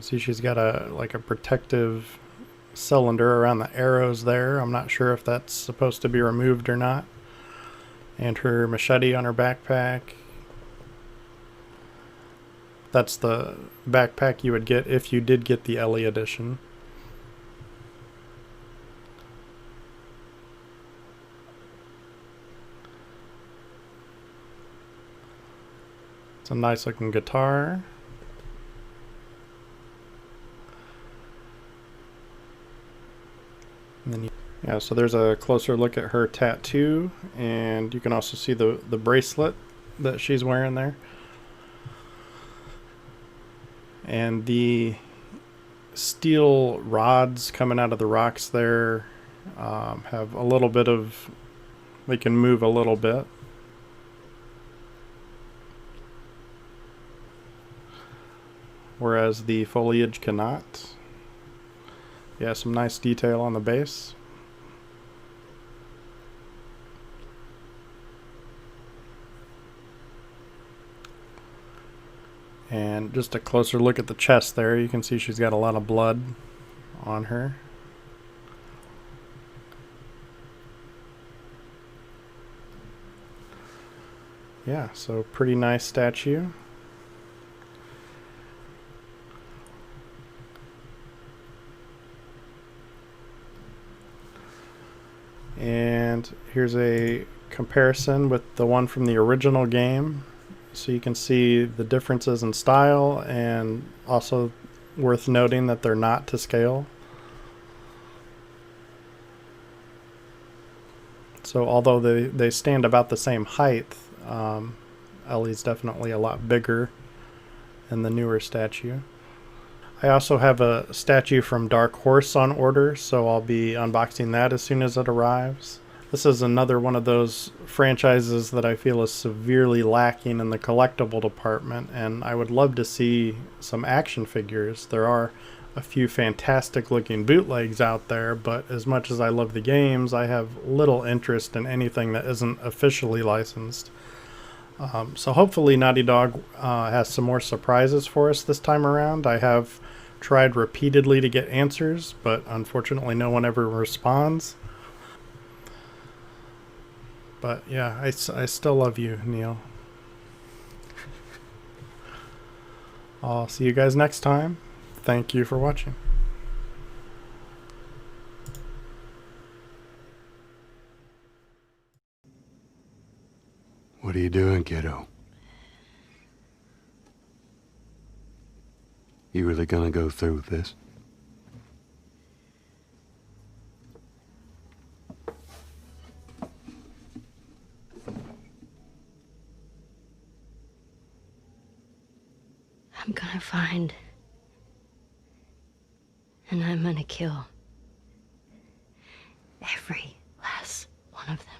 You see she's got a protective cylinder around the arrows there. I'm not sure if that's supposed to be removed or not. And her machete on her backpack. That's the backpack you would get if you did get the Ellie edition. It's a nice looking guitar. And then yeah, so there's a closer look at her tattoo, and you can also see the bracelet that she's wearing there. And the steel rods coming out of the rocks there have a little bit of, they can move a little bit. Whereas the foliage cannot. Yeah, some nice detail on the base. And just a closer look at the chest there, you can see she's got a lot of blood on her. Yeah, so pretty nice statue. And here's a comparison with the one from the original game. So you can see the differences in style, and also worth noting that they're not to scale. So although they stand about the same height, Ellie's definitely a lot bigger in the newer statue. I also have a statue from Dark Horse on order, so I'll be unboxing that as soon as it arrives. This is another one of those franchises that I feel is severely lacking in the collectible department, and I would love to see some action figures. There are a few fantastic looking bootlegs out there, but as much as I love the games, I have little interest in anything that isn't officially licensed. So hopefully Naughty Dog has some more surprises for us this time around. I have tried repeatedly to get answers, but unfortunately no one ever responds. But yeah, I still love you, Neil. I'll see you guys next time. Thank you for watching. What are you doing, kiddo? You really gonna go through with this? I'm gonna find, and I'm gonna kill every last one of them.